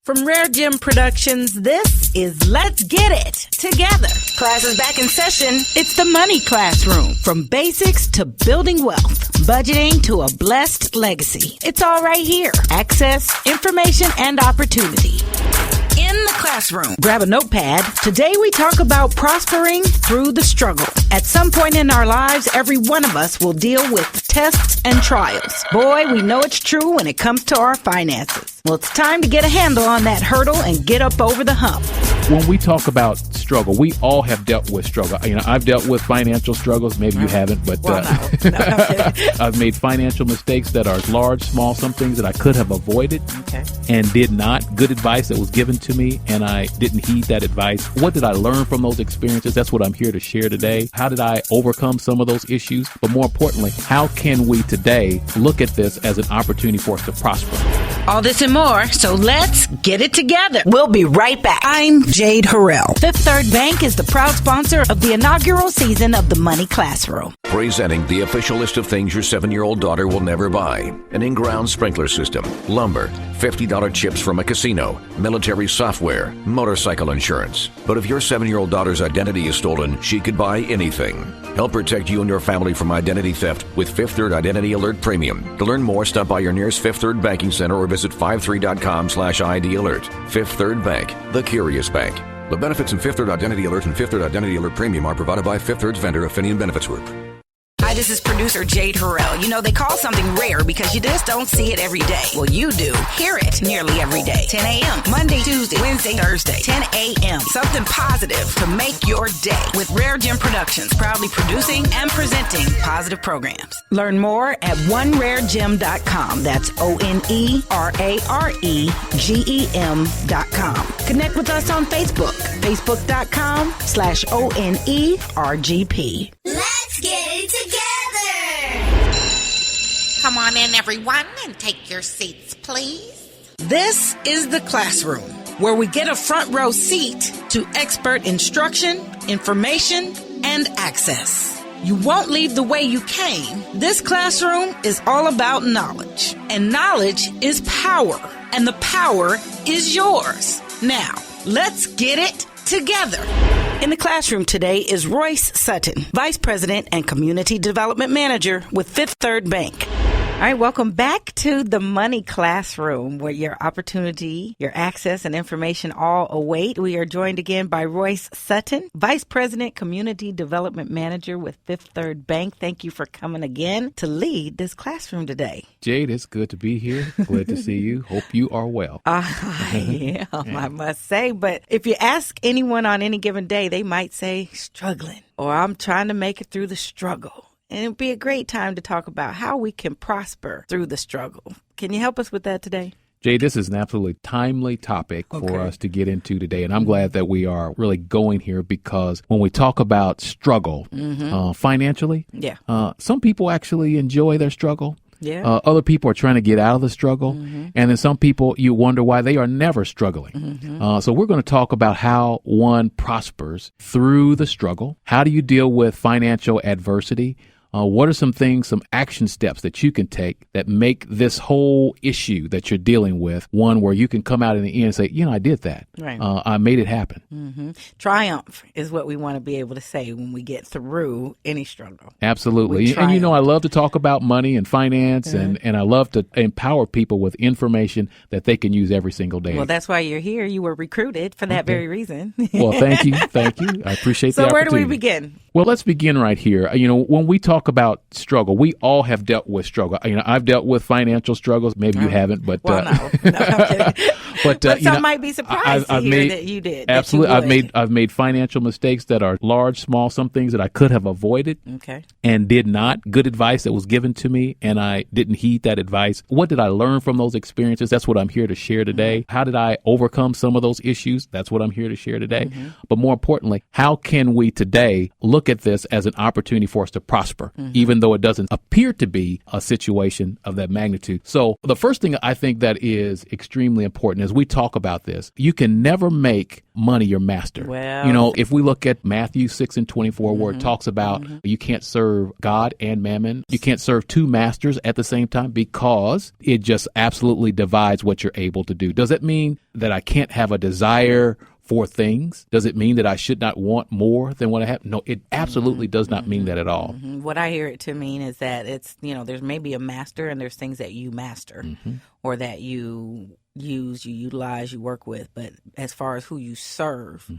From RareGem Productions, this is Let's Get It Together. Class is back in session. It's the Money Classroom. From basics to building wealth, budgeting to a blessed legacy. It's all right here. Access, information, and opportunity. In the classroom, grab a notepad. Today we talk about prospering through the struggle. At some point in our lives, every one of us will deal with tests and trials. Boy, we know it's true when it comes to our finances. Well, it's time to get a handle on that hurdle and get up over the hump. When we talk about struggle, we all have dealt with struggle. You know, I've dealt with financial struggles. Maybe you haven't, but No, I've made financial mistakes that are large, small, some things that I could have avoided and did not. Good advice that was given to me, and I didn't heed that advice. What did I learn from those experiences? That's what I'm here to share today. How did I overcome some of those issues? But more importantly, how can we today look at this as an opportunity for us to prosper? All this and more, so let's get it together. We'll be right back. I'm Jade Harrell. Fifth Third Bank is the proud sponsor of the inaugural season of the Money Classroom. Presenting the official list of things your 7-year-old daughter will never buy. An in-ground sprinkler system, lumber, $50 chips from a casino, military software, motorcycle insurance. But if your 7-year-old daughter's identity is stolen, she could buy anything. Help protect you and your family from identity theft with Fifth Third Identity Alert Premium. To learn more, stop by your nearest Fifth Third Banking Center or visit 53.com/ID Alert. Fifth Third Bank, the curious bank. The benefits in Fifth Third Identity Alert and Fifth Third Identity Alert Premium are provided by Fifth Third's vendor, Affinion Benefits Group. Hi, this is producer Jade Harrell. You know, they call something rare because you just don't see it every day. Well, you do. Hear it nearly every day. 10 a.m., Monday, Tuesday, Wednesday, Thursday. 10 a.m. Something positive to make your day with RareGem Productions, proudly producing and presenting positive programs. Learn more at OneRareGem.com. That's OneRaregem.com. Connect with us on Facebook. Facebook.com/ONERGP. Let's get it together. Come on in, everyone, and take your seats, please. This is the classroom, where we get a front row seat to expert instruction, information, and access. You won't leave the way you came. This classroom is all about knowledge, and knowledge is power, and the power is yours. Now, let's get it together. In the classroom today is Royce Sutton, Vice President and Community Development Manager with Fifth Third Bank. All right, welcome back to the Money Classroom, where your opportunity, your access, and information all await. We are joined again by Royce Sutton, Vice President, Community Development Manager with Fifth Third Bank. Thank you for coming again to lead this classroom today. Jade, it's good to be here. Glad to see you. Hope you are well. I am, I must say. But if you ask anyone on any given day, they might say struggling, or I'm trying to make it through the struggle. And it'd be a great time to talk about how we can prosper through the struggle. Can you help us with that today? Jay, this is an absolutely timely topic for us to get into today. And I'm glad that we are really going here, because when we talk about struggle financially, some people actually enjoy their struggle. Yeah. Other people are trying to get out of the struggle. And then some people, you wonder why they are never struggling. So we're going to talk about how one prospers through the struggle. How do you deal with financial adversity? What are some things, some action steps that you can take that make this whole issue that you're dealing with one where you can come out in the end and say, you know, I did that. Right. I made it happen. Triumph is what we want to be able to say when we get through any struggle. Absolutely. And, you know, I love to talk about money and finance, and I love to empower people with information that they can use every single day. Well, that's why you're here. You were recruited for that very reason. Well, thank you. Thank you. I appreciate the opportunity. So where do we begin? Well, let's begin right here. You know, when we talk about struggle, we all have dealt with struggle. You know, I've dealt with financial struggles. Maybe you haven't, but no, I'm kidding. but some might be surprised to hear that you did. Absolutely, I've made financial mistakes that are large, small, some things that I could have avoided, and did not. Good advice that was given to me, and I didn't heed that advice. What did I learn from those experiences? That's what I'm here to share today. How did I overcome some of those issues? That's what I'm here to share today. But more importantly, how can we today look at this as an opportunity for us to prosper, even though it doesn't appear to be a situation of that magnitude? So the first thing I think that is extremely important is as we talk about this, you can never make money your master. Well, If we look at Matthew 6:24, where it talks about you can't serve God and mammon, you can't serve two masters at the same time, because it just absolutely divides what you're able to do. Does it mean that I can't have a desire for things? Does it mean that I should not want more than what I have? No, it absolutely does not mean that at all. What I hear it to mean is that it's, there's maybe a master and there's things that you master or that you use, you utilize, you work with. But as far as who you serve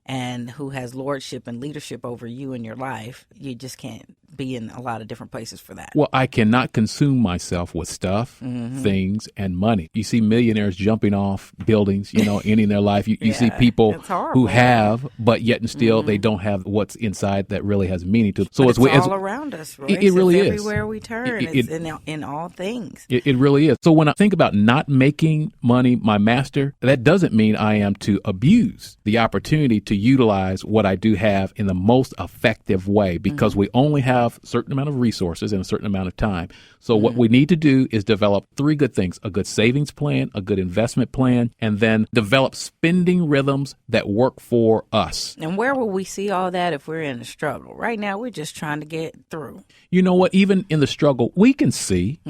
and who has lordship and leadership over you in your life, you just can't be in a lot of different places for that. Well, I cannot consume myself with stuff, things, and money. You see millionaires jumping off buildings, ending their life. You see people who have, but yet and still they don't have what's inside that really has meaning to them. So it's all around us, Royce. It really is. Everywhere we turn, it's in all things. It really is. So when I think about not making money my master, that doesn't mean I am to abuse the opportunity to utilize what I do have in the most effective way, because we only have a certain amount of resources and a certain amount of time. So what we need to do is develop three good things: a good savings plan, a good investment plan, and then develop spending rhythms that work for us. And where will we see all that if we're in a struggle? Right now, we're just trying to get through. You know what? Even in the struggle, we can see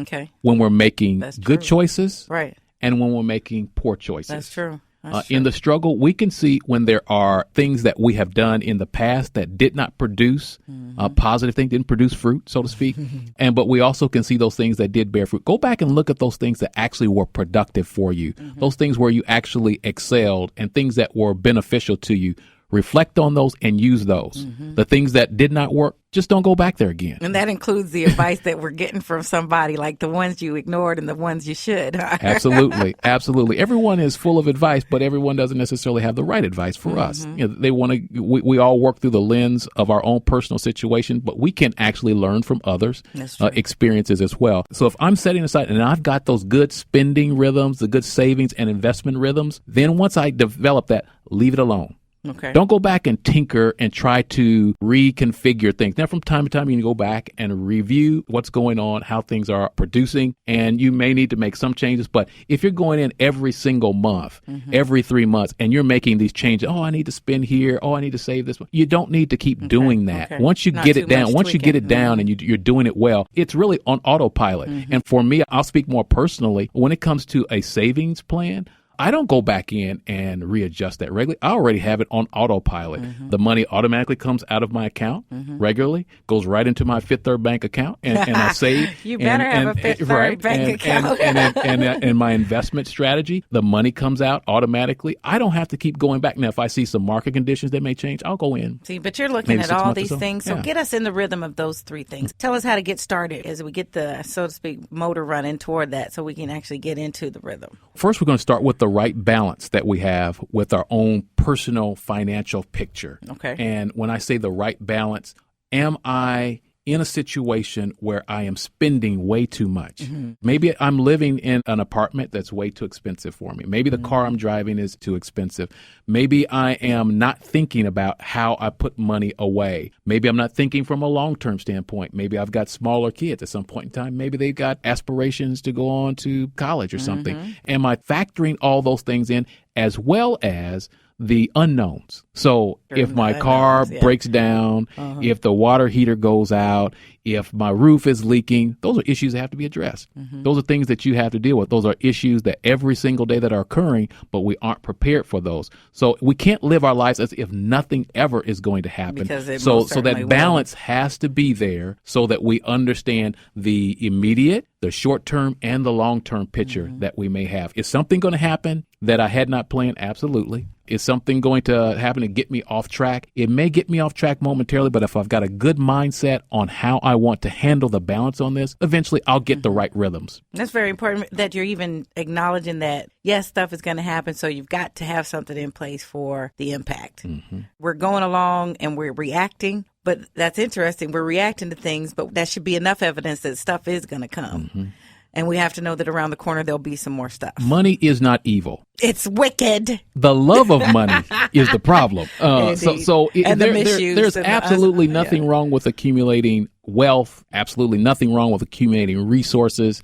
when we're making good choices, right, and when we're making poor choices. That's true. In the struggle, we can see when there are things that we have done in the past that did not produce a positive thing, didn't produce fruit, so to speak. But we also can see those things that did bear fruit. Go back and look at those things that actually were productive for you, those things where you actually excelled, and things that were beneficial to you. Reflect on those and use those. The things that did not work, just don't go back there again. And that includes the advice that we're getting from somebody, like the ones you ignored and the ones you should. Absolutely. Absolutely. Everyone is full of advice, but everyone doesn't necessarily have the right advice for us. They want to. We all work through the lens of our own personal situation, but we can actually learn from others' experiences as well. So if I'm setting aside and I've got those good spending rhythms, the good savings and investment rhythms, then once I develop that, leave it alone. Okay. Don't go back and tinker and try to reconfigure things. Now, from time to time, you can go back and review what's going on, how things are producing, and you may need to make some changes. But if you're going in every single month, every 3 months, and you're making these changes, I need to spend here, I need to save this, you don't need to keep doing that. Okay. Once you get it down, and you're doing it well, it's really on autopilot. And for me, I'll speak more personally. When it comes to a savings plan, I don't go back in and readjust that regularly. I already have it on autopilot. The money automatically comes out of my account regularly, goes right into my Fifth Third Bank account, and I save. You better have a Fifth Third Bank account. And my investment strategy, the money comes out automatically. I don't have to keep going back. Now, if I see some market conditions that may change, I'll go in. See, but you're looking at all these things. So get us in the rhythm of those three things. Tell us how to get started as we get the, so to speak, motor running toward that so we can actually get into the rhythm. First, we're going to start with the right balance that we have with our own personal financial picture. Okay. And when I say the right balance, am I in a situation where I am spending way too much? Maybe I'm living in an apartment that's way too expensive for me. Maybe the car I'm driving is too expensive. Maybe I am not thinking about how I put money away. Maybe I'm not thinking from a long-term standpoint. Maybe I've got smaller kids at some point in time. Maybe they've got aspirations to go on to college or something. Am I factoring all those things in, as well as the unknowns? So if my car breaks down, if the water heater goes out, if my roof is leaking, those are issues that have to be addressed. Those are things that you have to deal with. Those are issues that every single day that are occurring, but we aren't prepared for those. So we can't live our lives as if nothing ever is going to happen. So that balance has to be there so that we understand the immediate, the short-term, and the long-term picture that we may have. Is something going to happen that I had not planned? Absolutely. Is something going to happen to get me off track? It may get me off track momentarily, but if I've got a good mindset on how I want to handle the balance on this, eventually I'll get the right rhythms. That's very important that you're even acknowledging that, yes, stuff is going to happen, so you've got to have something in place for the impact. We're going along and we're reacting, but that's interesting. We're reacting to things, but that should be enough evidence that stuff is going to come. And we have to know that around the corner there'll be some more stuff. Money is not evil. It's wicked. The love of money is the problem. There's absolutely nothing wrong with accumulating wealth, absolutely nothing wrong with accumulating resources.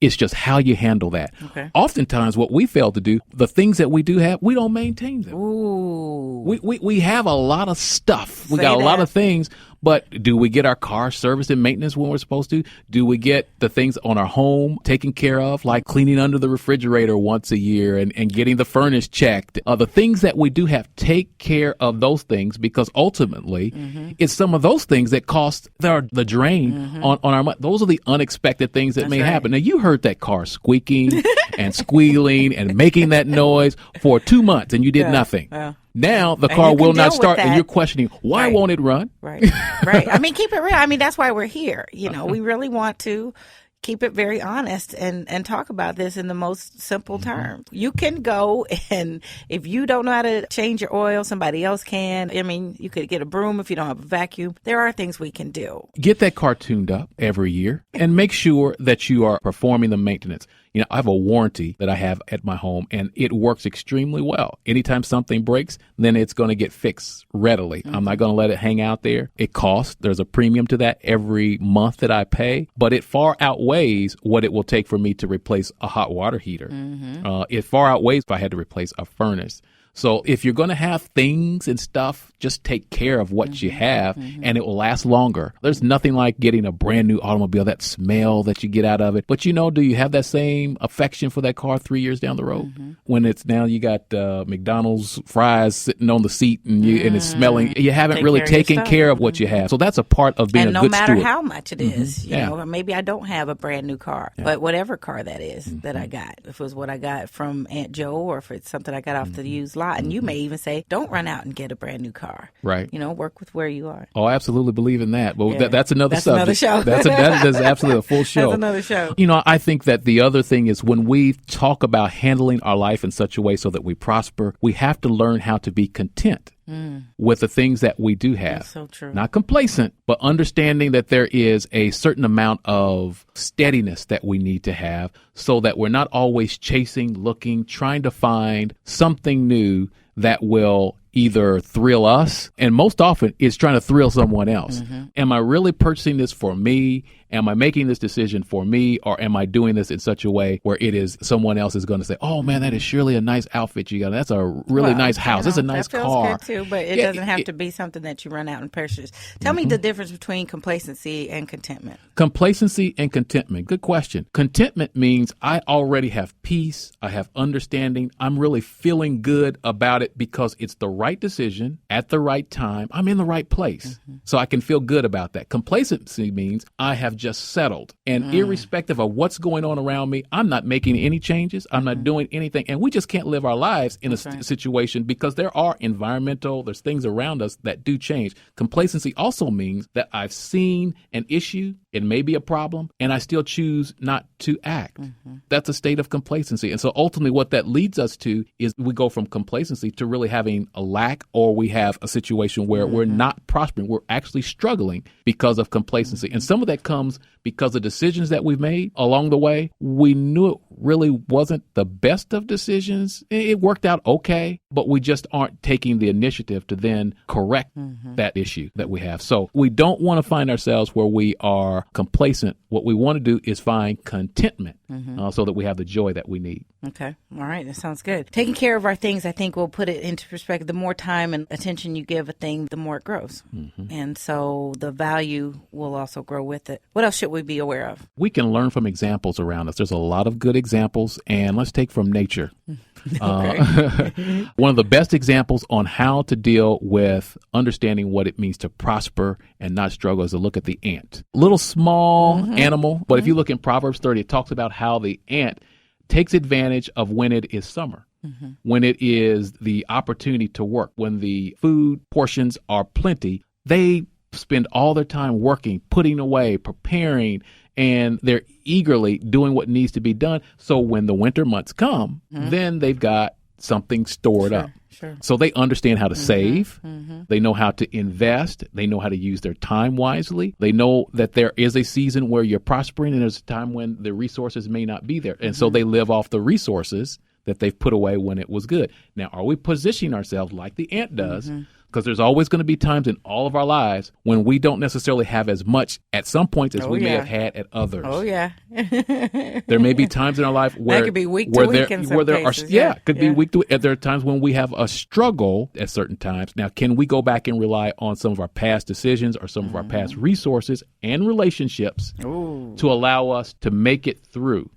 It's just how you handle that. Okay. Oftentimes what we fail to do, the things that we do have, we don't maintain them. Ooh. We have a lot of stuff. We got a lot of things. But do we get our car serviced and maintenance when we're supposed to? Do we get the things on our home taken care of, like cleaning under the refrigerator once a year and getting the furnace checked? The things that we do have, take care of those things, because ultimately it's some of those things that cost the drain on our money. Those are the unexpected things that may happen. Now, you heard that car squeaking and squealing and making that noise for 2 months and you did nothing. Now the car will not start, and you're questioning, why won't it run? Right. I mean, keep it real. I mean, that's why we're here. You know, we really want to keep it very honest and talk about this in the most simple terms. You can go, and if you don't know how to change your oil, somebody else can. I mean, you could get a broom if you don't have a vacuum. There are things we can do. Get that car tuned up every year and make sure that you are performing the maintenance. You know, I have a warranty that I have at my home, and it works extremely well. Anytime something breaks, then it's going to get fixed readily. I'm not going to let it hang out there. It costs. There's a premium to that every month that I pay, but it far outweighs what it will take for me to replace a hot water heater. It far outweighs if I had to replace a furnace. So if you're going to have things and stuff, just take care of what you have, and it will last longer. There's nothing like getting a brand new automobile, that smell that you get out of it. But, you know, do you have that same affection for that car 3 years down the road? When it's now you got McDonald's fries sitting on the seat and it's smelling. You haven't really taken care of what you have. So that's a part of being a good steward. And no matter how much it is, you know, maybe I don't have a brand new car, but whatever car that is that I got, if it was what I got from Aunt Jo or if it's something I got off the used lot. And you may even say, don't run out and get a brand new car. Right. You know, work with where you are. Oh, I absolutely believe in that. But that's another subject. Another show. That's absolutely a full show. That's another show. You know, I think that the other thing is when we talk about handling our life in such a way so that we prosper, we have to learn how to be content with the things that we do have. That's so true. Not complacent, but understanding that there is a certain amount of steadiness that we need to have so that we're not always chasing, looking, trying to find something new that will either thrill us, and most often it's trying to thrill someone else. Am I really purchasing this for me? Am I making this decision for me, or am I doing this in such a way where it is someone else is going to say, oh, man, that is surely a nice outfit you got. That's a really nice house. That's a nice that feels car. Good too, but it doesn't have to be something that you run out and purchase. Tell me the difference between complacency and contentment. Complacency and contentment. Good question. Contentment means I already have peace. I have understanding. I'm really feeling good about it because it's the right decision at the right time. I'm in the right place. So I can feel good about that. Complacency means I have just settled. And irrespective of what's going on around me, I'm not making any changes. I'm not doing anything. And we just can't live our lives in a situation because there's things around us that do change. Complacency also means that I've seen an issue, it may be a problem, and I still choose not to act. That's a state of complacency. And so ultimately what that leads us to is we go from complacency to really having a lack, or we have a situation where we're not prospering. We're actually struggling because of complacency. And some of that comes because of decisions that we've made along the way. We knew it really wasn't the best of decisions. It worked out okay, but we just aren't taking the initiative to then correct that issue that we have. So we don't want to find ourselves where we are complacent. What we want to do is find contentment so that we have the joy that we need. Okay. All right. That sounds good. Taking care of our things, I think, will put it into perspective. The more time and attention you give a thing, the more it grows. And so the value will also grow with it. What else should we be aware of? We can learn from examples around us. There's a lot of good examples, and let's take from nature. One of the best examples on how to deal with understanding what it means to prosper and not struggle is to look at the ant. Little small animal, but if you look in Proverbs 30, it talks about how the ant takes advantage of when it is summer. When it is the opportunity to work, when the food portions are plenty, they spend all their time working, putting away, preparing, and they're eagerly doing what needs to be done. So when the winter months come, then they've got something stored up. So they understand how to save. They know how to invest. They know how to use their time wisely. They know that there is a season where you're prospering and there's a time when the resources may not be there. And so they live off the resources that they've put away when it was good. Now, are we positioning ourselves like the ant does because there's always going to be times in all of our lives when we don't necessarily have as much at some points as we may have had at others. Oh, yeah. There may be times in our life where that could be week to week in some cases. Be week to week. There are times when we have a struggle at certain times. Now, can we go back and rely on some of our past decisions or some of our past resources and relationships to allow us to make it through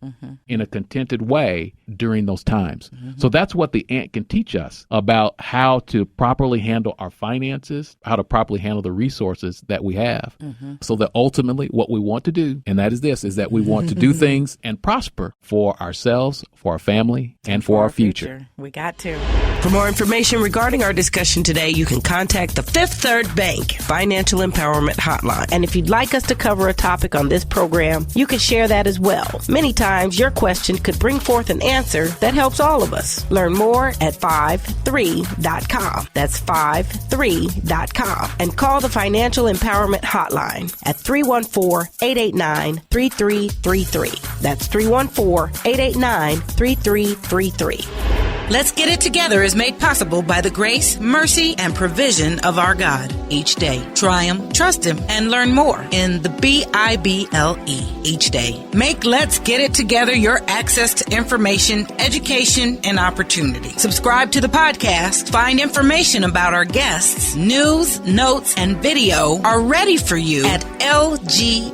in a contented way during those times? So that's what the ant can teach us about how to properly handle our finances, how to properly handle the resources that we have, so that ultimately what we want to do, and that is this, is that we want to do things and prosper for ourselves, for our family, and for our future. We got to. For more information regarding our discussion today, you can contact the Fifth Third Bank Financial Empowerment Hotline. And if you'd like us to cover a topic on this program, you can share that as well. Many times, your question could bring forth an answer that helps all of us. Learn more at 53.com. That's 53.com. And call the Financial Empowerment Hotline at 314-889-3333. That's 314-889-3333. Let's Get It Together is made possible by the grace, mercy, and provision of our God. Each day, try Him, trust Him, and learn more in the Bible each day. Make Let's Get It Together your access to information, education, and opportunity. Subscribe to the podcast. Find information about our guests. News, notes, and video are ready for you at lgi2.com.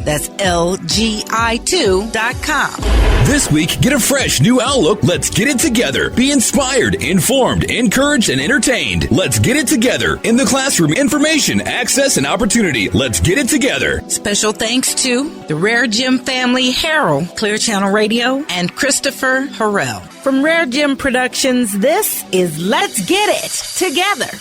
That's lgi2.com. This week, get a fresh new outlook. Let's get it together. Be inspired, informed, encouraged, and entertained. Let's get it together in the classroom. Information, access, and opportunity. Let's get it together. Special thanks to the RareGem family, Harold, Clear Channel Radio, and Christopher Harrell. From RareGem Productions, this is Let's Get It Together.